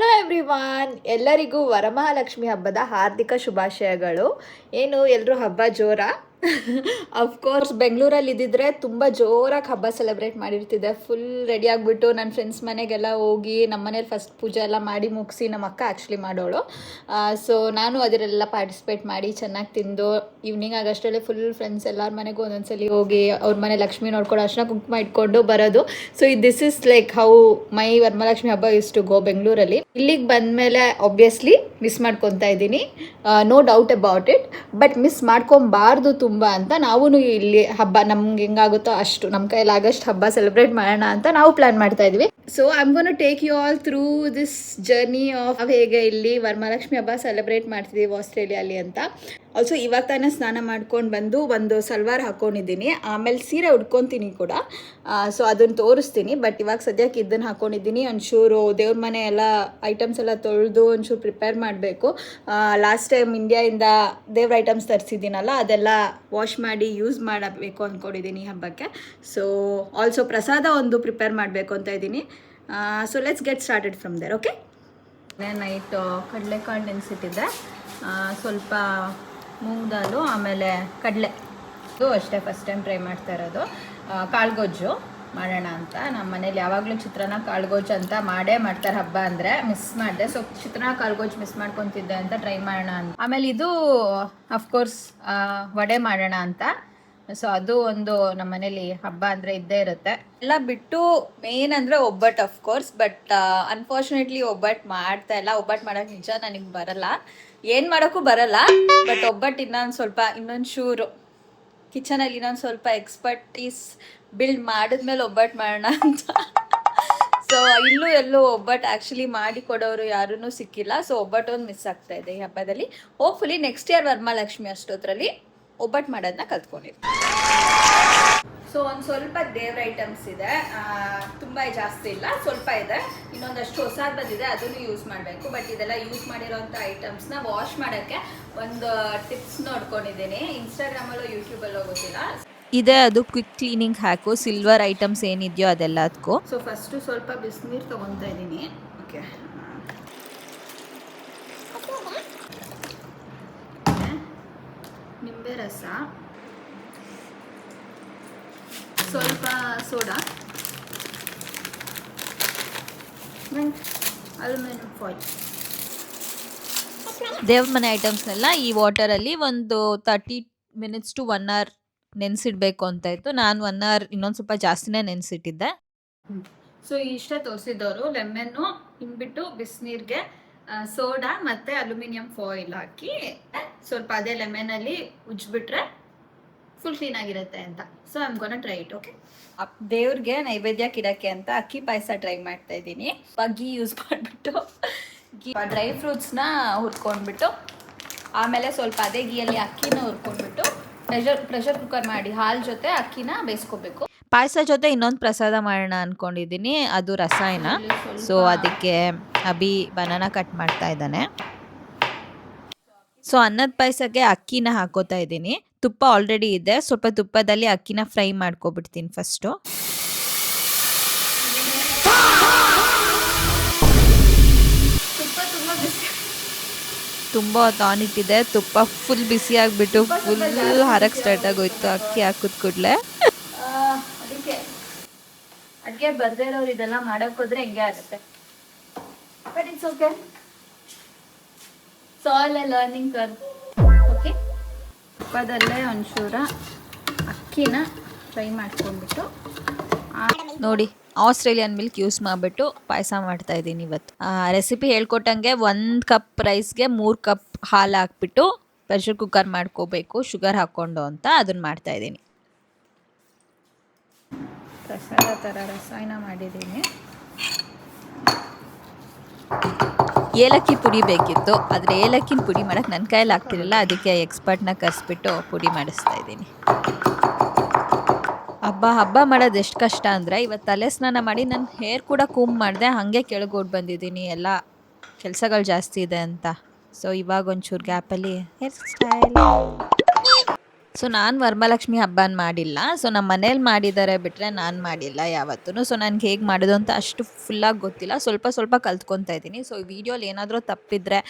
Hello everyone, ಎಲ್ಲರಿಗೂ ವರಮಹಾಲಕ್ಷ್ಮಿ ಹಬ್ಬದ ಹಾರ್ದಿಕ ಶುಭಾಶಯಗಳು. ಏನು ಎಲ್ಲರೂ ಹಬ್ಬ ಜೋರ? ಅಫ್ಕೋರ್ಸ್ ಬೆಂಗಳೂರಲ್ಲಿ ಇದ್ದಿದ್ರೆ ತುಂಬ ಜೋರಾಗಿ ಹಬ್ಬ ಸೆಲೆಬ್ರೇಟ್ ಮಾಡಿರ್ತಿದ್ದೆ. ಫುಲ್ ರೆಡಿ ಆಗಿಬಿಟ್ಟು ನನ್ನ ಫ್ರೆಂಡ್ಸ್ ಮನೆಗೆಲ್ಲ ಹೋಗಿ ನಮ್ಮ ಮನೇಲಿ ಫಸ್ಟ್ ಪೂಜೆ ಎಲ್ಲ ಮಾಡಿ ಮುಗಿಸಿ, ನಮ್ಮ ಅಕ್ಕ ಆ್ಯಕ್ಚುಲಿ ಮಾಡೋಳು. ಸೊ ನಾನು ಅದರೆಲ್ಲ ಪಾರ್ಟಿಸಿಪೇಟ್ ಮಾಡಿ ಚೆನ್ನಾಗಿ ತಿಂದು ಈವ್ನಿಂಗ್ ಆಗೋಷ್ಟರಲ್ಲೇ ಫುಲ್ ಫ್ರೆಂಡ್ಸ್ ಎಲ್ಲರ ಮನೆಗೂ ಒಂದೊಂದ್ಸಲಿ ಹೋಗಿ ಅವ್ರ ಮನೆ ಲಕ್ಷ್ಮಿ ನೋಡ್ಕೊಂಡು ಅರ್ಶಿನ ಕುಂಕುಮ ಇಟ್ಕೊಂಡು ಬರೋದು. So this is like how ಮೈ ವರಮಹಾಲಕ್ಷ್ಮಿ ಹಬ್ಬ ಇಸ್ ಟು ಗೋ ಬೆಂಗಳೂರಲ್ಲಿ. ಇಲ್ಲಿಗೆ ಬಂದಮೇಲೆ ಆಬ್ವಿಯಸ್ಲಿ ಮಿಸ್ ಮಾಡ್ಕೊತಾ ಇದ್ದೀನಿ, no doubt about it. But miss ಮಾಡ್ಕೊಬಾರ್ದು ತುಂಬ ಅಂತ ನಾವು ಇಲ್ಲಿ ಹಬ್ಬ ನಮ್ಗೆ ಹೆಂಗಾಗುತ್ತೋ ಅಷ್ಟು ನಮ್ಮ ಕೈಲಾಗಷ್ಟು ಹಬ್ಬ ಸೆಲೆಬ್ರೇಟ್ ಮಾಡೋಣ ಅಂತ ನಾವು ಪ್ಲಾನ್ ಮಾಡ್ತಾ ಇದ್ವಿ. So I am gonna take you all through this journey of ಹೇಗೆ ಇಲ್ಲಿ ವರಮಹಾಲಕ್ಷ್ಮಿ ಹಬ್ಬ ಸೆಲೆಬ್ರೇಟ್ ಮಾಡ್ತಿದ್ದೀವಿ ಆಸ್ಟ್ರೇಲಿಯಲ್ಲಿ ಅಂತ. ಆಲ್ಸೋ ಇವಾಗ ತಾನೇ ಸ್ನಾನ ಮಾಡ್ಕೊಂಡು ಬಂದು ಒಂದು ಸಲ್ವಾರ್ ಹಾಕ್ಕೊಂಡಿದ್ದೀನಿ, ಆಮೇಲೆ ಸೀರೆ ಉಟ್ಕೊತೀನಿ ಕೂಡ. ಸೊ ಅದನ್ನು ತೋರಿಸ್ತೀನಿ. ಬಟ್ ಇವಾಗ ಸದ್ಯಕ್ಕೆ ಇದನ್ನು ಹಾಕ್ಕೊಂಡಿದ್ದೀನಿ. ಒಂಚೂರು ದೇವ್ರ ಮನೆ ಎಲ್ಲ ಐಟಮ್ಸ್ ಎಲ್ಲ ತೊಳೆದು ಒಂಚೂರು ಪ್ರಿಪೇರ್ ಮಾಡಬೇಕು. ಲಾಸ್ಟ್ ಟೈಮ್ ಇಂಡಿಯಾಯಿಂದ ದೇವ್ರ ಐಟಮ್ಸ್ ತರಿಸಿದ್ದೀನಲ್ಲ, ಅದೆಲ್ಲ ವಾಶ್ ಮಾಡಿ ಯೂಸ್ ಮಾಡಬೇಕು ಅಂದ್ಕೊಂಡಿದ್ದೀನಿ ಹಬ್ಬಕ್ಕೆ. ಸೊ ಆಲ್ಸೋ ಪ್ರಸಾದ ಒಂದು ಪ್ರಿಪೇರ್ ಮಾಡಬೇಕು ಅಂತ ಇದ್ದೀನಿ. So let's get started from there. Okay, night ಕಡಲೆಕಾಳು ನೆನೆಸಿಟ್ಟಿದ್ದೆ, ಸ್ವಲ್ಪ ಮೂಂಗ್ ದಾಲು, ಆಮೇಲೆ ಕಡಲೆ. ಇದು ಅಷ್ಟೇ ಫಸ್ಟ್ ಟೈಮ್ ಟ್ರೈ ಮಾಡ್ತಾ ಇರೋದು. ಕಾಳುಗೊಜ್ಜು ಮಾಡೋಣ ಅಂತ. ನಮ್ಮ ಮನೇಲಿ ಯಾವಾಗಲೂ ಚಿತ್ರಾನ್ನ ಕಾಳುಗೊಜ್ಜು ಅಂತ ಮಾಡ್ತಾರೆ ಹಬ್ಬ ಅಂದರೆ. ಮಿಸ್ ಮಾಡಿದೆ. ಸೊ ಚಿತ್ರಾನ್ನ ಕಾಳುಗೊಜ್ಜು ಮಿಸ್ ಮಾಡ್ಕೊತಿದ್ದೆ ಅಂತ ಟ್ರೈ ಮಾಡೋಣ ಅಂತ. ಆಮೇಲೆ ಇದು ಅಫ್ಕೋರ್ಸ್ ವಡೆ ಮಾಡೋಣ ಅಂತ. ಸೊ ಅದು ಒಂದು ನಮ್ಮ ಮನೇಲಿ ಹಬ್ಬ ಅಂದರೆ ಇದ್ದೇ ಇರುತ್ತೆ. ಎಲ್ಲ ಬಿಟ್ಟು ಮೇನ್ ಅಂದರೆ ಒಬ್ಬಟ್ಟು ಅಫ್ಕೋರ್ಸ್. ಬಟ್ ಅನ್ಫಾರ್ಚುನೇಟ್ಲಿ ಒಬ್ಬಟ್ಟು ಮಾಡ್ತಾ ಇಲ್ಲ. ಒಬ್ಬಟ್ಟು ಮಾಡೋಕ್ಕೆ ನಿಜ ನನಗೆ ಬರಲ್ಲ, ಏನು ಮಾಡೋಕ್ಕೂ ಬರಲ್ಲ. ಬಟ್ ಒಬ್ಬಟ್ಟು ಇನ್ನೊಂದು ಶೂರು ಕಿಚನಲ್ಲಿ ಇನ್ನೊಂದು ಸ್ವಲ್ಪ ಎಕ್ಸ್ಪರ್ಟೀಸ್ ಬಿಲ್ಡ್ ಮಾಡಿದ್ಮೇಲೆ ಒಬ್ಬಟ್ಟು ಮಾಡೋಣ ಅಂತ. ಸೊ ಎಲ್ಲೂ ಒಬ್ಬಟ್ಟು ಆ್ಯಕ್ಚುಲಿ ಮಾಡಿ ಕೊಡೋರು ಯಾರೂ ಸಿಕ್ಕಿಲ್ಲ. ಸೊ ಒಬ್ಬಟ್ಟು ಒಂದು ಮಿಸ್ ಆಗ್ತಾ ಇದೆ ಈ ಹಬ್ಬದಲ್ಲಿ. ಹೋಪ್ಫುಲಿ ನೆಕ್ಸ್ಟ್ ಇಯರ್ ವರಮಹಾಲಕ್ಷ್ಮಿ ಅಷ್ಟೊತ್ತರಲ್ಲಿ ಒಬ್ಬಟ್ಟು ಮಾಡೋದನ್ನ ಕಲ್ತ್ಕೊಂಡಿರ್ತೀನಿ. ಸೊ ಒಂದು ಸ್ವಲ್ಪ ದೇವ್ರ ಐಟಮ್ಸ್ ಇದೆ, ತುಂಬ ಜಾಸ್ತಿ ಇಲ್ಲ, ಸ್ವಲ್ಪ ಇದೆ. ಇನ್ನೊಂದಷ್ಟು ಹೊಸದು ಬಂದಿದೆ, ಅದನ್ನು ಯೂಸ್ ಮಾಡಬೇಕು. ಬಟ್ ಇದೆಲ್ಲ ಯೂಸ್ ಮಾಡಿರೋಂಥ ಐಟಮ್ಸ್ನ ವಾಶ್ ಮಾಡೋಕ್ಕೆ ಒಂದು ಟಿಪ್ಸ್ ನೋಡ್ಕೊಂಡಿದ್ದೀನಿ. ಇನ್ಸ್ಟಾಗ್ರಾಮಲ್ಲೋ ಯೂಟ್ಯೂಬಲ್ಲೋ ಗೊತ್ತಿಲ್ಲ. ಇದೆ ಅದು quick cleaning hack. Silver items ಏನಿದೆಯೋ ಅದೆಲ್ಲದಕ್ಕೂ. ಸೊ ಫಸ್ಟು ಸ್ವಲ್ಪ ಬಿಸಿನೀರು ತೊಗೊತಾ ಇದ್ದೀನಿ. ಓಕೆ, ನಿಂಬೆ ರಸ, ಸ್ವಲ್ಪ ಸೋಡಾ, ಅಲ್ಯೂಮಿನಿಯಂ ಫಾಯಿಲ್. ದೇವ್ರ ಮನೆ ಐಟಮ್ಸ್ನೆಲ್ಲ ಈ ವಾಟರಲ್ಲಿ ಒಂದು 30 ಮಿನಿಟ್ಸ್ ಟು 1 hour ನೆನೆಸಿಡ್ಬೇಕು ಅಂತ ಇತ್ತು. ನಾನು 1 hour ಇನ್ನೊಂದು ಸ್ವಲ್ಪ ಜಾಸ್ತಿನೇ ನೆನೆಸಿಟ್ಟಿದ್ದೆ. ಸೊ ಇಷ್ಟೇ ತೋರಿಸಿದವರು. ಲೆಮನ್ನು ಹಿಂಬಿಟ್ಟು ಬಿಸಿನೀರಿಗೆ ಸೋಡಾ ಮತ್ತು ಅಲ್ಯೂಮಿನಿಯಂ ಫಾಯಿಲ್ ಹಾಕಿ ಸ್ವಲ್ಪ ಅದೇ ಲೆಮನಲ್ಲಿ ಉಜ್ಜಿಬಿಟ್ರೆ ಫುಲ್ ಕ್ಲೀನ್ ಆಗಿರುತ್ತೆ ಅಂತ. So I am gonna try it. Okay, ದೇವ್ರಿಗೆ ನೈವೇದ್ಯಕ್ಕೆ ಇಡಕ್ಕೆ ಅಂತ ಅಕ್ಕಿ ಪಾಯಸ ಟ್ರೈ ಮಾಡ್ತಾ ಇದ್ದೀನಿ. ಗೀ ಯೂಸ್ ಮಾಡಿಬಿಟ್ಟು ಡ್ರೈ ಫ್ರೂಟ್ಸ್ನ ಹುರ್ಕೊಂಡ್ಬಿಟ್ಟು, ಆಮೇಲೆ ಸ್ವಲ್ಪ ಅದೇ ಗೀಯಲ್ಲಿ ಅಕ್ಕಿನ ಹುರ್ಕೊಂಡ್ಬಿಟ್ಟು ಪ್ರೆಷರ್ ಕುಕ್ಕರ್ ಮಾಡಿ ಹಾಲು ಜೊತೆ ಅಕ್ಕಿನ ಬೇಯಿಸ್ಕೋಬೇಕು. ಪಾಯಸ ಜೊತೆ ಇನ್ನೊಂದು ಪ್ರಸಾದ ಮಾಡೋಣ ಅಂದ್ಕೊಂಡಿದ್ದೀನಿ, ಅದು ರಸಾಯನ. ಸೊ ಅದಕ್ಕೆ ಅಭಿ ಬನಾನಾ ಕಟ್ ಮಾಡ್ತಾ ಇದ್ದಾನೆ. ಸೊ ಅನ್ನದ ಪಾಯಸಕ್ಕೆ ಅಕ್ಕಿನ ಹಾಕೋತಾ ಇದ್ದೀನಿ. ತುಪ್ಪ ಆಲ್ರೆಡಿ ಇದೆ, ಸ್ವಲ್ಪ ತುಪ್ಪದಲ್ಲಿ ಅಕ್ಕಿನ ಫ್ರೈ ಮಾಡ್ಕೊಬಿಡ್ತೀನಿ ಫಸ್ಟು. ತುಂಬ ಹೊತ್ತು ಆನ್ ಇಟ್ಟಿದೆ. ತುಪ್ಪ ಫುಲ್ ಬಿಸಿ ಆಗಿಬಿಟ್ಟು ಫುಲ್ ಹಾರಕ್ಕೆ ಸ್ಟಾರ್ಟ್ ಆಗೋಯ್ತು ಅಕ್ಕಿ ಹಾಕಿದ ಕೂಡಲೇ. ಅದಕ್ಕೆ ಅಡುಗೆ ಬರ್ದೇ ಇರೋರು ಇದೆಲ್ಲ ಮಾಡೋಕ್ಕೋದ್ರೆ ಹಿಂಗೆ ಆಗುತ್ತೆ. But it's okay, so all a learning curve. Okay, ತುಪ್ಪದಲ್ಲೇ ಒಂಚೂರ ಅಕ್ಕಿನ ಫ್ರೈ ಮಾಡ್ಕೊಂಡ್ಬಿಟ್ಟು ನೋಡಿ ಆಸ್ಟ್ರೇಲಿಯನ್ ಮಿಲ್ಕ್ ಯೂಸ್ ಮಾಡಿಬಿಟ್ಟು ಪಾಯಸ ಮಾಡ್ತಾ ಇದ್ದೀನಿ ಇವತ್ತು. ರೆಸಿಪಿ ಹೇಳ್ಕೊಟ್ಟಂಗೆ 1 ಕಪ್ ರೈಸ್ಗೆ 3 ಕಪ್ ಹಾಲು ಹಾಕ್ಬಿಟ್ಟು ಪ್ರೆಷರ್ ಕುಕ್ಕರ್ ಮಾಡ್ಕೋಬೇಕು ಶುಗರ್ ಹಾಕ್ಕೊಂಡು ಅಂತ. ಅದನ್ನು ಮಾಡ್ತಾ ಇದ್ದೀನಿ. ಪ್ರಸಾದ ಥರ ರಸಾಯನ ಮಾಡಿದ್ದೀನಿ. ಏಲಕ್ಕಿ ಪುಡಿ ಬೇಕಿತ್ತು, ಆದರೆ ಏಲಕ್ಕಿನ ಪುಡಿ ಮಾಡೋಕ್ಕೆ ನನ್ನ ಕೈಯಲ್ಲಿ ಆಗ್ತಿರಲಿಲ್ಲ. ಅದಕ್ಕೆ ಎಕ್ಸ್ಪರ್ಟ್ನ ಕರೆಸ್ಬಿಟ್ಟು ಪುಡಿ ಮಾಡಿಸ್ತಾ ಇದ್ದೀನಿ. ಹಬ್ಬ ಮಾಡೋದು ಎಷ್ಟು ಕಷ್ಟ ಅಂದರೆ, ಇವತ್ತು ತಲೆ ಸ್ನಾನ ಮಾಡಿ ನನ್ನ ಹೇರ್ ಕೂಡ ಕೂಮ್ ಮಾಡಿದೆ, ಹಾಗೆ ಕೆಳಗೋಡ್ ಬಂದಿದ್ದೀನಿ. ಎಲ್ಲ ಕೆಲಸಗಳು ಜಾಸ್ತಿ ಇದೆ ಅಂತ. ಸೊ ಇವಾಗ ಒಂಚೂರು ಗ್ಯಾಪಲ್ಲಿ ಹೇರ್ ಸ್ಟೈಲ್. ಸೊ ನಾನು ವರಮಹಾಲಕ್ಷ್ಮಿ ಹಬ್ಬನ ಮಾಡಿಲ್ಲ. ಸೊ ನಮ್ಮ ಮನೇಲಿ ಮಾಡಿದ್ದಾರೆ ಬಿಟ್ಟರೆ ನಾನು ಮಾಡಿಲ್ಲ ಯಾವತ್ತೂ. ಸೊ ನನಗೆ ಹೇಗೆ ಮಾಡೋದು ಅಂತ ಅಷ್ಟು ಫುಲ್ಲಾಗಿ ಗೊತ್ತಿಲ್ಲ. ಸ್ವಲ್ಪ ಸ್ವಲ್ಪ ಕಲ್ತ್ಕೊತಾ ಇದ್ದೀನಿ. ಸೊ ಈ ವಿಡಿಯೋಲಿ ಏನಾದರೂ ತಪ್ಪಿದ್ರೆ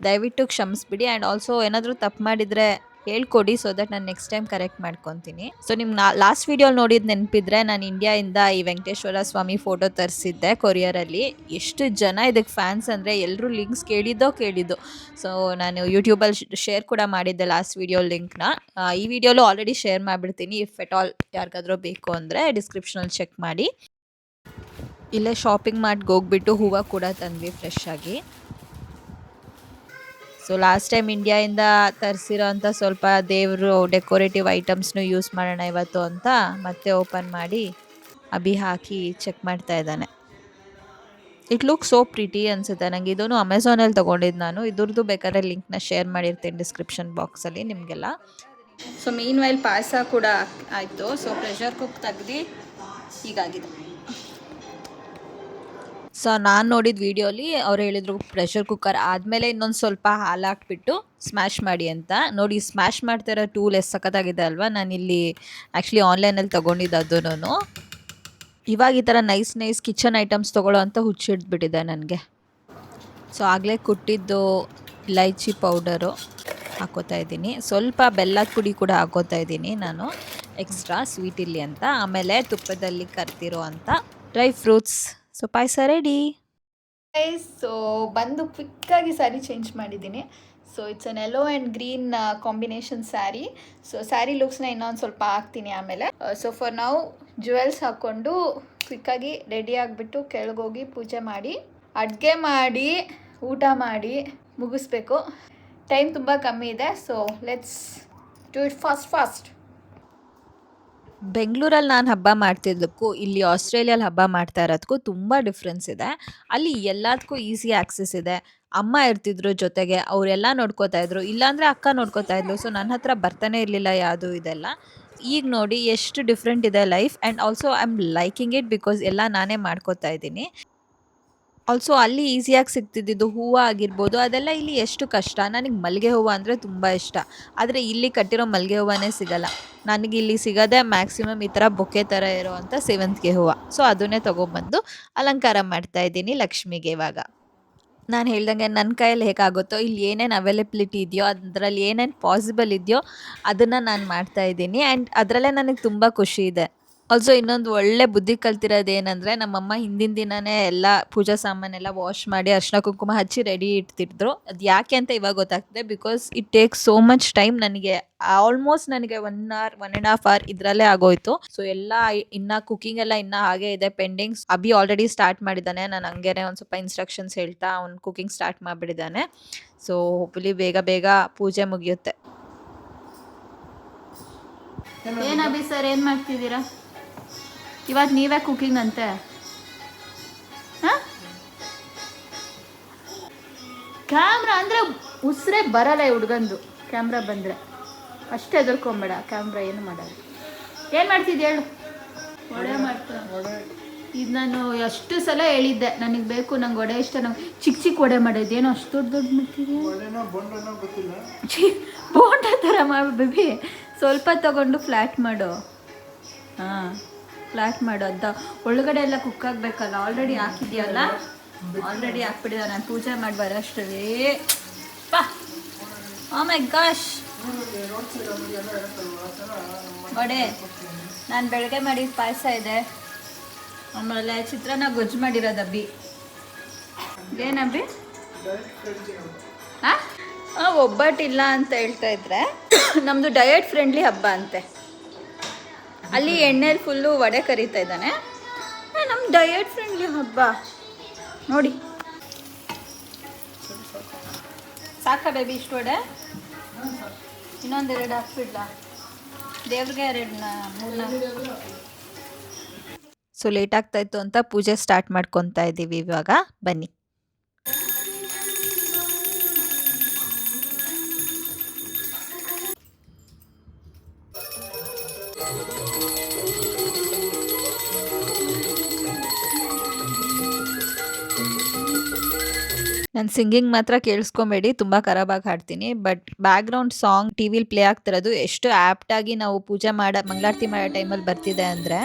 ದಯವಿಟ್ಟು ಕ್ಷಮಿಸ್ಬಿಡಿ. ಆ್ಯಂಡ್ ಆಲ್ಸೋ ಏನಾದರೂ ತಪ್ಪು ಮಾಡಿದರೆ ಹೇಳ್ಕೊಡಿ, ಸೊ ದಟ್ ನಾನು ನೆಕ್ಸ್ಟ್ ಟೈಮ್ ಕರೆಕ್ಟ್ ಮಾಡ್ಕೊತೀನಿ. ಸೊ ನಿಮ್ಗೆ ಲಾಸ್ಟ್ ವೀಡಿಯೋಲಿ ನೋಡಿದ ನೆನಪಿದ್ರೆ ನಾನು ಇಂಡಿಯಾಯಿಂದ ಈ ವೆಂಕಟೇಶ್ವರ ಸ್ವಾಮಿ ಫೋಟೋ ತರಿಸಿದ್ದೆ ಕೊರಿಯರಲ್ಲಿ. ಎಷ್ಟು ಜನ ಇದಕ್ಕೆ ಫ್ಯಾನ್ಸ್ ಅಂದರೆ ಎಲ್ಲರೂ ಲಿಂಕ್ಸ್ ಕೇಳಿದ್ದು. ಸೊ ನಾನು ಯೂಟ್ಯೂಬಲ್ಲಿ ಶೇರ್ ಕೂಡ ಮಾಡಿದ್ದೆ ಲಾಸ್ಟ್ ವೀಡಿಯೋ ಲಿಂಕ್ನ. ಈ ವಿಡಿಯೋಲು ಆಲ್ರೆಡಿ ಶೇರ್ ಮಾಡಿಬಿಡ್ತೀನಿ. ಇಫ್ ಎಟ್ ಆಲ್ ಯಾರಿಗಾದ್ರೂ ಬೇಕು ಅಂದರೆ ಡಿಸ್ಕ್ರಿಪ್ಷನಲ್ಲಿ ಚೆಕ್ ಮಾಡಿ. ಇಲ್ಲೇ ಶಾಪಿಂಗ್ ಮಾಡಿಗೆ ಹೋಗ್ಬಿಟ್ಟು ಹೂವು ಕೂಡ ತಂದ್ವಿ ಫ್ರೆಶ್ ಆಗಿ. ಸೊ ಲಾಸ್ಟ್ ಟೈಮ್ ಇಂಡಿಯಾಯಿಂದ ತರಿಸಿರೋ ಅಂಥ ಸ್ವಲ್ಪ ದೇವರು ಡೆಕೋರೇಟಿವ್ ಐಟಮ್ಸ್ನು ಯೂಸ್ ಮಾಡೋಣ ಇವತ್ತು ಅಂತ ಮತ್ತೆ ಓಪನ್ ಮಾಡಿ ಅಭಿ ಹಾಕಿ ಚೆಕ್ ಮಾಡ್ತಾ ಇದ್ದಾನೆ. ಇಟ್ ಲುಕ್ ಸೋ ಪ್ರಿಟಿ ಅನಿಸುತ್ತೆ ನನಗೆ. ಇದನ್ನು ಅಮೆಝಾನಲ್ಲಿ ತೊಗೊಂಡಿದ್ದು ನಾನು. ಇದ್ರದ್ದು ಬೇಕಾದ್ರೆ ಲಿಂಕ್ನ ಶೇರ್ ಮಾಡಿರ್ತೀನಿ ಡಿಸ್ಕ್ರಿಪ್ಷನ್ ಬಾಕ್ಸಲ್ಲಿ ನಿಮಗೆಲ್ಲ. ಸೊ ಮೀನ್ ವೈಲ್ ಪಾಯಸ ಕೂಡ ಆಯಿತು. ಸೊ ಪ್ರೆಷರ್ ಕುಕ್ ತೆಗ್ದು ಹೀಗಾಗಿದೆ. ಸೊ ನಾನು ನೋಡಿದ ವೀಡಿಯೋಲಿ ಅವ್ರು ಹೇಳಿದರು ಪ್ರೆಷರ್ ಕುಕ್ಕರ್ ಆದಮೇಲೆ ಇನ್ನೊಂದು ಸ್ವಲ್ಪ ಹಾಲು ಹಾಕ್ಬಿಟ್ಟು ಸ್ಮ್ಯಾಶ್ ಮಾಡಿ ಅಂತ. ನೋಡಿ ಸ್ಮ್ಯಾಶ್ ಮಾಡ್ತಿರೋ ಟೂಲ್ ಎಷ್ಟು ಸಖತ್ತಾಗಿದೆ ಅಲ್ವಾ. ನಾನಿಲ್ಲಿ ಆ್ಯಕ್ಚುಲಿ ಆನ್ಲೈನಲ್ಲಿ ತೊಗೊಂಡಿದ್ದು ಅದೂ. ಇವಾಗ ಈ ಥರ ನೈಸ್ ಕಿಚನ್ ಐಟಮ್ಸ್ ತೊಗೊಳ್ಳೋ ಅಂತ ಹುಚ್ಚಿಡ್ಬಿಟ್ಟಿದೆ ನನಗೆ. ಸೊ ಆಗಲೇ ಕುಟ್ಟಿದ್ದು ಇಲೈಚಿ ಪೌಡರು ಹಾಕೋತಾ ಇದ್ದೀನಿ. ಸ್ವಲ್ಪ ಬೆಲ್ಲದ ಪುಡಿ ಕೂಡ ಹಾಕೋತಾ ಇದ್ದೀನಿ ನಾನು ಎಕ್ಸ್ಟ್ರಾ ಸ್ವೀಟ್ ಇಲ್ಲಿ ಅಂತ. ಆಮೇಲೆ ತುಪ್ಪದಲ್ಲಿ ಕರ್ತಿರೋ ಅಂತ ಡ್ರೈ ಫ್ರೂಟ್ಸ್. ಸೊ ಪಾಯಸ ರೆಡಿ. ಸೊ ಬಂದು ಕ್ವಿಕ್ಕಾಗಿ ಸ್ಯಾರಿ ಚೇಂಜ್ ಮಾಡಿದ್ದೀನಿ. So it's an yellow and green combination sari. So sari ಲುಕ್ಸ್ನ ಇನ್ನೊಂದು ಸ್ವಲ್ಪ ಹಾಕ್ತೀನಿ ಆಮೇಲೆ. ಸೊ ಫಾರ್ ನಾವು ಜುವೆಲ್ಸ್ ಹಾಕ್ಕೊಂಡು ಕ್ವಿಕ್ಕಾಗಿ ರೆಡಿ ಆಗಿಬಿಟ್ಟು ಕೆಳಗೋಗಿ ಪೂಜೆ ಮಾಡಿ ಅಡುಗೆ ಮಾಡಿ ಊಟ ಮಾಡಿ ಮುಗಿಸ್ಬೇಕು. ಟೈಮ್ ತುಂಬ ಕಮ್ಮಿ ಇದೆ. So let's do it fast. ಬೆಂಗಳೂರಲ್ಲಿ ನಾನು ಹಬ್ಬ ಮಾಡ್ತಿದ್ದಕ್ಕೂ ಇಲ್ಲಿ ಆಸ್ಟ್ರೇಲಿಯಲ್ಲಿ ಹಬ್ಬ ಮಾಡ್ತಾ ಇರೋದಕ್ಕೂ ತುಂಬ ಡಿಫ್ರೆನ್ಸ್ ಇದೆ. ಅಲ್ಲಿ ಎಲ್ಲದಕ್ಕೂ ಈಸಿ ಆ್ಯಕ್ಸಸ್ ಇದೆ. ಅಮ್ಮ ಇರ್ತಿದ್ರು ಜೊತೆಗೆ, ಅವರೆಲ್ಲ ನೋಡ್ಕೋತಾ ಇದ್ರು. ಇಲ್ಲಾಂದರೆ ಅಕ್ಕ ನೋಡ್ಕೋತಾ ಇದ್ಲು. ಸೊ ನನ್ನ ಹತ್ರ ಬರ್ತಾನೆ ಇರಲಿಲ್ಲ ಯಾವುದು ಇದೆಲ್ಲ. ಈಗ ನೋಡಿ ಎಷ್ಟು ಡಿಫ್ರೆಂಟ್ ಇದೆ life. And also I am liking it because ಎಲ್ಲ ನಾನೇ ಮಾಡ್ಕೋತಾ ಇದ್ದೀನಿ. ಆಲ್ಸೋ ಅಲ್ಲಿ ಈಸಿಯಾಗಿ ಸಿಗ್ತಿದ್ದಿದ್ದು ಹೂವು ಆಗಿರ್ಬೋದು, ಅದೆಲ್ಲ ಇಲ್ಲಿ ಎಷ್ಟು ಕಷ್ಟ. ನನಗೆ ಮಲ್ಲಿಗೆ ಹೂವು ಅಂದರೆ ತುಂಬ ಇಷ್ಟ. ಆದರೆ ಇಲ್ಲಿ ಕಟ್ಟಿರೋ ಮಲ್ಲಿಗೆ ಹೂವನೇ ಸಿಗಲ್ಲ. ನನಗೆ ಇಲ್ಲಿ ಸಿಗೋದೇ ಮ್ಯಾಕ್ಸಿಮಮ್ ಈ ಥರ ಬೊಕ್ಕೆ ಥರ ಇರೋವಂಥ ಸೇವಂತಿಗೆ ಹೂವು. ಸೊ ಅದನ್ನೇ ತೊಗೊಬಂದು ಅಲಂಕಾರ ಮಾಡ್ತಾಯಿದ್ದೀನಿ ಲಕ್ಷ್ಮಿಗೆ. ಇವಾಗ ನಾನು ಹೇಳ್ದಂಗೆ ನನ್ನ ಕೈಯಲ್ಲಿ ಹೇಗಾಗುತ್ತೋ, ಇಲ್ಲಿ ಏನೇನು ಅವೈಲಬಿಲಿಟಿ ಇದೆಯೋ, ಅದರಲ್ಲಿ ಏನೇನು ಪಾಸಿಬಲ್ ಇದೆಯೋ ಅದನ್ನು ನಾನು ಮಾಡ್ತಾಯಿದ್ದೀನಿ. ಆ್ಯಂಡ್ ಅದರಲ್ಲೇ ನನಗೆ ತುಂಬ ಖುಷಿ ಇದೆ. ಆಲ್ಸೋ ಇನ್ನೊಂದು ಒಳ್ಳೆ ಬುದ್ಧಿ ಕಲ್ತಿರೋದು ಏನಂದರೆ, ನಮ್ಮಮ್ಮ ಹಿಂದಿನ ದಿನವೇ ಎಲ್ಲ ಪೂಜಾ ಸಾಮಾನೆಲ್ಲ ವಾಶ್ ಮಾಡಿ ಅರಿಶಿನ ಕುಂಕುಮ ಹಚ್ಚಿ ರೆಡಿ ಇಡ್ತಿದ್ರು. ಅದು ಯಾಕೆ ಅಂತ ಇವಾಗ ಗೊತ್ತಾಗ್ತದೆ. Because it takes so much time. ನನಗೆ ಆಲ್ಮೋಸ್ಟ್ ನನಗೆ 1 hour 1.5 hour ಇದರಲ್ಲೇ ಆಗೋಯ್ತು. ಸೊ ಎಲ್ಲ ಇನ್ನು ಕುಕಿಂಗ್ ಎಲ್ಲ ಇನ್ನೂ ಹಾಗೆ ಇದೆ ಪೆಂಡಿಂಗ್ಸ್. ಅಭಿ ಆಲ್ರೆಡಿ ಸ್ಟಾರ್ಟ್ ಮಾಡಿದ್ದಾನೆ. ನಾನು ಹಂಗೇನೆ ಒಂದು ಸ್ವಲ್ಪ ಇನ್ಸ್ಟ್ರಕ್ಷನ್ಸ್ ಹೇಳ್ತಾ ಅವ್ನು ಕುಕಿಂಗ್ ಸ್ಟಾರ್ಟ್ ಮಾಡಿಬಿಟ್ಟಿದ್ದಾನೆ. ಸೊ ಹೋಪ್ಫುಲಿ ಬೇಗ ಪೂಜೆ ಮುಗಿಯುತ್ತೆ. ಏನು ಅಭಿ ಸರ್, ಏನು ಮಾಡ್ತಿದ್ದೀರಾ ಇವಾಗ? ನೀವೇ ಕುಕಿಂಗ್ ಅಂತೆ. ಕ್ಯಾಮ್ರಾ ಅಂದರೆ ಉಸಿರೇ ಬರಲ್ಲ ಈ ಹುಡ್ಗಂದು. ಕ್ಯಾಮ್ರಾ ಬಂದರೆ ಅಷ್ಟೇ ಎದುರ್ಕೊಂಬೇಡ. ಕ್ಯಾಮ್ರಾ ಏನು ಮಾಡಲ್ಲ. ಏನು ಮಾಡ್ತಿದ್ದೆ ಹೇಳು? ವಡೆ ಮಾಡ್ತಾರೆ. ಇದು ನಾನು ಎಷ್ಟು ಸಲ ಹೇಳಿದ್ದೆ, ನನಗೆ ಬೇಕು, ನಂಗೆ ವಡೆ ಇಷ್ಟ. ನಂಗೆ ಚಿಕ್ಕ ವಡೆ ಮಾಡೋದೇನೋ ಅಷ್ಟು ದೊಡ್ಡ ಮಾಡ್ತಿದ್ದೆ. ಬೋಂಡ ಥರ ಮಾಡು ಬೇಬಿ. ಸ್ವಲ್ಪ ತಗೊಂಡು ಫ್ಲ್ಯಾಟ್ ಮಾಡು. ಹಾಂ, ಫ್ಲ್ಯಾಟ್ ಮಾಡು. ಅದ ಒಳಗಡೆ ಎಲ್ಲ ಕುಕ್ ಆಗಬೇಕಲ್ಲ. ಆಲ್ರೆಡಿ ಹಾಕಿದ್ಯಲ್ಲ, ಆಲ್ರೆಡಿ ಹಾಕ್ಬಿಟ್ಟಿದ್ದ. ನಾನು ಪೂಜೆ ಮಾಡಿ ಬರೋಷ್ಟರಲ್ಲಿ ಪಾ. ಓ ಮೈ ಗಾಶ್, ವಡೆ ನಾನು ಬೆಳಗ್ಗೆ ಮಾಡಿದ ಪಾಯಸ ಇದೆ. ಆಮೇಲೆ ಚಿತ್ರಾನ್ನ ಗೊಜ್ಜು ಮಾಡಿರೋದು ಅಬ್ಬಿ. ಏನಬ್ಬಿ? ಹಾಂ, ಒಬ್ಬಟ್ಟಿಲ್ಲ ಅಂತ ಹೇಳ್ತಾ ಇದ್ರೆ ನಮ್ಮದು ಡಯಟ್ ಫ್ರೆಂಡ್ಲಿ ಹಬ್ಬ ಅಂತೆ. ಅಲ್ಲಿ ಎಣ್ಣೆಲಿ ಫುಲ್ಲು ವಡೆ ಕರೀತಾ ಇದ್ದಾನೆ. ನಮ್ಮ ಡಯಟ್ ಫ್ರೆಂಡ್ಲಿ ಹಬ್ಬ ನೋಡಿ. ಸಾಕಾ ಬೇಬಿ ಇಷ್ಟು ವಡೆ? ಇನ್ನೊಂದೆರಡು ಹಾಕ್ಬಿಡ್ಲಾ ದೇವ್ರಿಗೆ? 2-3. ಸೊ ಲೇಟ್ ಆಗ್ತಾಯಿತ್ತು ಅಂತ ಪೂಜೆ ಸ್ಟಾರ್ಟ್ ಮಾಡ್ಕೊತಾ ಇದ್ದೀವಿ ಇವಾಗ. ಬನ್ನಿ. ನಾನು ಸಿಂಗಿಂಗ್ ಮಾತ್ರ ಕೇಳಿಸ್ಕೊಂಬೇಡಿ, ತುಂಬ ಖರಾಬಾಗಿ ಹಾಡ್ತೀನಿ. ಬಟ್ ಬ್ಯಾಕ್‌ಗ್ರೌಂಡ್ ಸಾಂಗ್ ಟಿವಿಲಿ ಪ್ಲೇ ಆಗ್ತಿರೋದು ಎಷ್ಟು ಆ್ಯಪ್ಟಾಗಿ ನಾವು ಪೂಜೆ ಮಂಗಳಾರತಿ ಮಾಡೋ ಟೈಮಲ್ಲಿ ಬರ್ತಿದೆ ಅಂದರೆ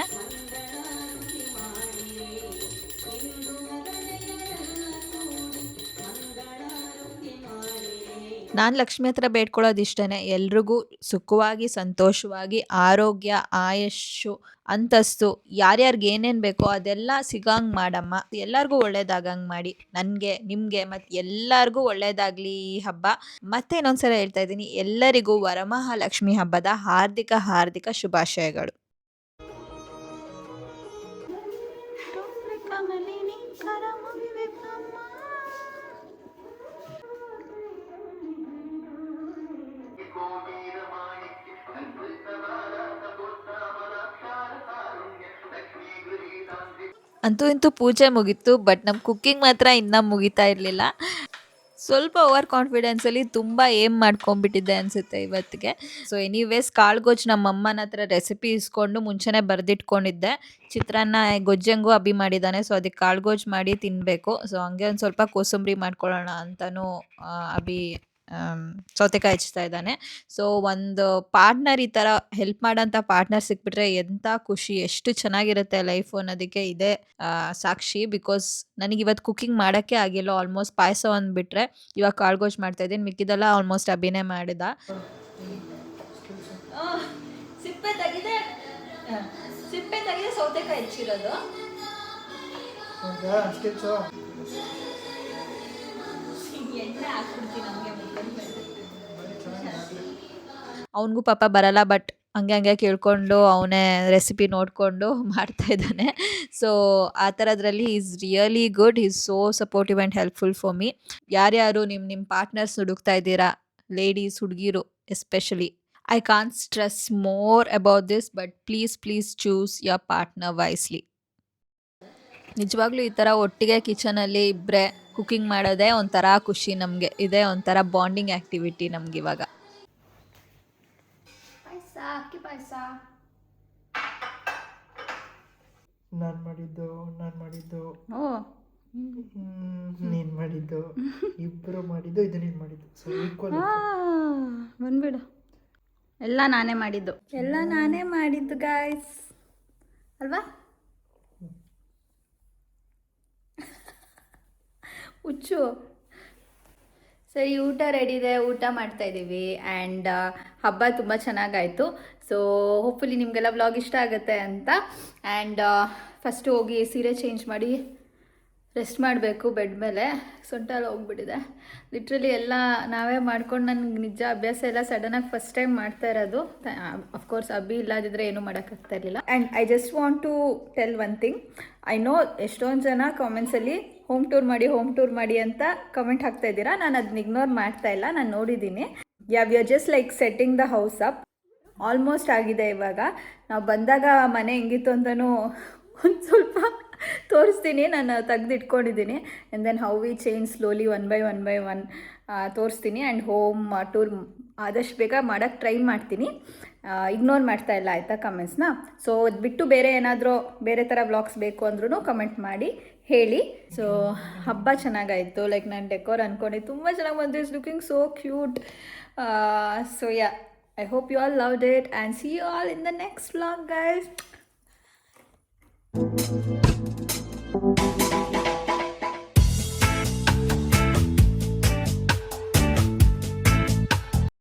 ನಾನು ಲಕ್ಷ್ಮಿ ಹತ್ರ ಬೇಡ್ಕೊಳ್ಳೋದು ಇಷ್ಟನೇ, ಎಲ್ರಿಗೂ ಸುಖವಾಗಿ, ಸಂತೋಷವಾಗಿ, ಆರೋಗ್ಯ, ಆಯಸ್ಸು, ಅಂತಸ್ತು ಯಾರ್ಯಾರಿಗೆ ಏನೇನು ಬೇಕೋ ಅದೆಲ್ಲ ಸಿಗೋಂಗ್ ಮಾಡಮ್ಮ. ಎಲ್ಲರಿಗೂ ಒಳ್ಳೇದಾಗಂಗೆ ಮಾಡಿ. ನನಗೆ, ನಿಮಗೆ ಮತ್ತು ಎಲ್ಲರಿಗೂ ಒಳ್ಳೇದಾಗಲಿ ಈ ಹಬ್ಬ. ಮತ್ತೆ ಇನ್ನೊಂದ್ಸಲ ಹೇಳ್ತಾ ಇದ್ದೀನಿ, ಎಲ್ಲರಿಗೂ ವರಮಹಾಲಕ್ಷ್ಮಿ ಹಬ್ಬದ ಹಾರ್ದಿಕ ಹಾರ್ದಿಕ ಶುಭಾಶಯಗಳು. ಅಂತೂ ಇಂತೂ ಪೂಜೆ ಮುಗೀತು. ಬಟ್ ನಮ್ಮ ಕುಕ್ಕಿಂಗ್ ಮಾತ್ರ ಇನ್ನೂ ಮುಗಿತಾ ಇರಲಿಲ್ಲ. ಸ್ವಲ್ಪ ಓವರ್ ಕಾನ್ಫಿಡೆನ್ಸಲ್ಲಿ ತುಂಬ ಏಮ್ ಮಾಡ್ಕೊಂಬಿಟ್ಟಿದ್ದೆ ಅನಿಸುತ್ತೆ ಇವತ್ತಿಗೆ. ಸೊ ಎನಿವೇಸ್ ಕಾಳುಗೊಜ್ಜು ನಮ್ಮ ಅಮ್ಮನ ಹತ್ರ ರೆಸಿಪಿ ಇಸ್ಕೊಂಡು ಮುಂಚೆನೇ ಬರೆದಿಟ್ಕೊಂಡಿದ್ದೆ. ಚಿತ್ರಾನ್ನ ಗೊಜ್ಜಂಗೂ ಅಭಿ ಮಾಡಿದ್ದಾನೆ. ಸೊ ಅದಕ್ಕೆ ಕಾಳುಗೊಜ್ಜು ಮಾಡಿ ತಿನ್ನಬೇಕು. ಸೊ ಹಂಗೆ ಒಂದು ಸ್ವಲ್ಪ ಕೋಸಂಬರಿ ಮಾಡ್ಕೊಳ್ಳೋಣ ಅಂತಲೂ ಅಭಿ ಸೌತೆಕಾಯಿ ಹೆಚ್ಚ್ತಾ ಇದ್ದಾನೆ. ಸೊ ಒಂದು ಪಾರ್ಟ್ನರ್, ಈ ಥರ ಹೆಲ್ಪ್ ಮಾಡೋಂಥ ಪಾರ್ಟ್ನರ್ ಸಿಕ್ಬಿಟ್ರೆ ಎಂಥ ಖುಷಿ, ಎಷ್ಟು ಚೆನ್ನಾಗಿರುತ್ತೆ ಲೈಫು ಅನ್ನೋದಕ್ಕೆ ಇದೇ ಸಾಕ್ಷಿ. ಬಿಕಾಸ್ ನನಗಿವತ್ತು ಕುಕ್ಕಿಂಗ್ ಮಾಡೋಕ್ಕೆ ಆಗಿಲ್ಲ. ಆಲ್ಮೋಸ್ಟ್ ಪಾಯಸ ಒಂದು ಬಿಟ್ಟರೆ ಇವಾಗ ಕಾಳುಗೊಜ್ಜು ಮಾಡ್ತಾಯಿದ್ದೀನಿ. ಮಿಕ್ಕಿದೆಲ್ಲ ಆಲ್ಮೋಸ್ಟ್ ಅಭಿನೇ ಮಾಡಿದ. ಸಿಪ್ಪೆ ತೆಗಿದೆ ಸೌತೆಕಾಯಿ ಹೆಚ್ಚಿರೋದು. ಎಣ್ಣೆ ಹಾಕ್ಬಿಡ್ತೀನಿ ನಮಗೆ. ಅವನಿಗೂ ಪಾಪ ಬರಲ್ಲ, ಬಟ್ ಹಂಗೆ ಕೇಳಿಕೊಂಡು ಅವನೇ ರೆಸಿಪಿ ನೋಡಿಕೊಂಡು ಮಾಡ್ತಾ ಇದ್ದಾನೆ. ಸೊ ಆ ಥರದ್ರಲ್ಲಿ is really good. Is so supportive and helpful for me. ಯಾರ್ಯಾರು ನಿಮ್ಮ ಪಾರ್ಟ್ನರ್ಸ್ ಹುಡುಕ್ತಾ ಇದ್ದೀರಾ, ಲೇಡೀಸ್, ಹುಡುಗಿರು especially, I can't stress more about this, but please choose your partner wisely. ನಿಜವಾಗ್ಲೂ ಈ ಥರ ಒಟ್ಟಿಗೆ ಕಿಚನಲ್ಲಿ ಇಬ್ಬರೇ ಕುಕ್ಕಿಂಗ್ ಮಾಡೋದೇ ಒಂಥರ ಖುಷಿ ನಮಗೆ. ಇದೇ ಒಂಥರ ಬಾಂಡಿಂಗ್ ಆ್ಯಕ್ಟಿವಿಟಿ ನಮಗಿವಾಗ. ಅಕ್ಕಿ ಪಾಯಸ ನಾನು ಮಾಡಿದ್ದು ಓ ನೀನು ಮಾಡಿದ್ದು, ಇಬ್ಬರು ಮಾಡಿದ್ದು, ಇದು ನೀನು ಮಾಡಿದ್ದು. ಸೊ ಈಕ್ವಲ್ ಬಂದ್ಬಿಡು. ಎಲ್ಲ ನಾನೇ ಮಾಡಿದ್ದು ಗಾಯ್ಸ್, ಅಲ್ವಾ? ಹುಚ್ಚು. ಸರಿ, ಊಟ ರೆಡಿ ಇದೆ, ಊಟ ಮಾಡ್ತಾಯಿದ್ದೀವಿ. ಆ್ಯಂಡ್ ಹಬ್ಬ ತುಂಬ ಚೆನ್ನಾಗಾಯಿತು. ಸೊ ಹೋಪ್ಫುಲಿ ನಿಮಗೆಲ್ಲ ವ್ಲಾಗ್ ಇಷ್ಟ ಆಗುತ್ತೆ ಅಂತ. ಆ್ಯಂಡ್ ಫಸ್ಟು ಹೋಗಿ ಸೀರೆ ಚೇಂಜ್ ಮಾಡಿ ರೆಸ್ಟ್ ಮಾಡಬೇಕು ಬೆಡ್ ಮೇಲೆ. ಸೊಂಟ ಎಲ್ಲ ಹೋಗ್ಬಿಟ್ಟಿದೆ ಲಿಟ್ರಲಿ. ಎಲ್ಲ ನಾವೇ ಮಾಡ್ಕೊಂಡು, ನನಗೆ ನಿಜ ಅಭ್ಯಾಸ ಎಲ್ಲ ಸಡನ್ನಾಗಿ ಫಸ್ಟ್ ಟೈಮ್ ಮಾಡ್ತಾ ಇರೋದು. ಅಫ್ಕೋರ್ಸ್ ಅಭಿ ಇಲ್ಲದಿದ್ದರೆ ಏನೂ ಮಾಡೋಕ್ಕಾಗ್ತಾ ಇರಲಿಲ್ಲ. And I just want to tell one thing. I know ಎಷ್ಟೊಂದು ಜನ ಕಾಮೆಂಟ್ಸಲ್ಲಿ ಹೋಮ್ ಟೂರ್ ಮಾಡಿ ಅಂತ ಕಮೆಂಟ್ ಹಾಕ್ತಾ ಇದ್ದೀರಾ. ನಾನು ಅದನ್ನ ಇಗ್ನೋರ್ ಮಾಡ್ತಾ ಇಲ್ಲ, ನಾನು ನೋಡಿದ್ದೀನಿ. We are just like setting the house up. Almost ಆಗಿದೆ ಇವಾಗ. ನಾವು ಬಂದಾಗ ಮನೆ ಹೆಂಗಿತ್ತು ಅಂತಲೂ ಒಂದು ಸ್ವಲ್ಪ ತೋರಿಸ್ತೀನಿ. ನಾನು ತೆಗೆದಿಟ್ಕೊಂಡಿದ್ದೀನಿ. And then how we change slowly one by one ತೋರಿಸ್ತೀನಿ. ಆ್ಯಂಡ್ ಹೋಮ್ ಟೂರ್ ಆದಷ್ಟು ಬೇಗ ಮಾಡೋಕ್ಕೆ ಟ್ರೈ ಮಾಡ್ತೀನಿ. ಇಗ್ನೋರ್ ಮಾಡ್ತಾ ಇಲ್ಲ ಆಯಿತಾ ಕಮೆಂಟ್ಸ್ನ. ಸೊ ಅದು ಬಿಟ್ಟು ಬೇರೆ ಏನಾದರೂ ಬೇರೆ ಥರ ವ್ಲಾಗ್ಸ್ ಬೇಕು ಅಂದ್ರೂ ಕಮೆಂಟ್ ಮಾಡಿ ಹೇಳಿ. ಸೊ ಹಬ್ಬ ಚೆನ್ನಾಗಾಯಿತು. ಲೈಕ್ ನಾನು ಡೆಕೋರ್ ಅಂದ್ಕೊಂಡಿದ್ದು ತುಂಬ ಚೆನ್ನಾಗಿ ಬಂತು. It's looking so cute. So yeah, I hope you all loved it and see you all in the next vlog, guys.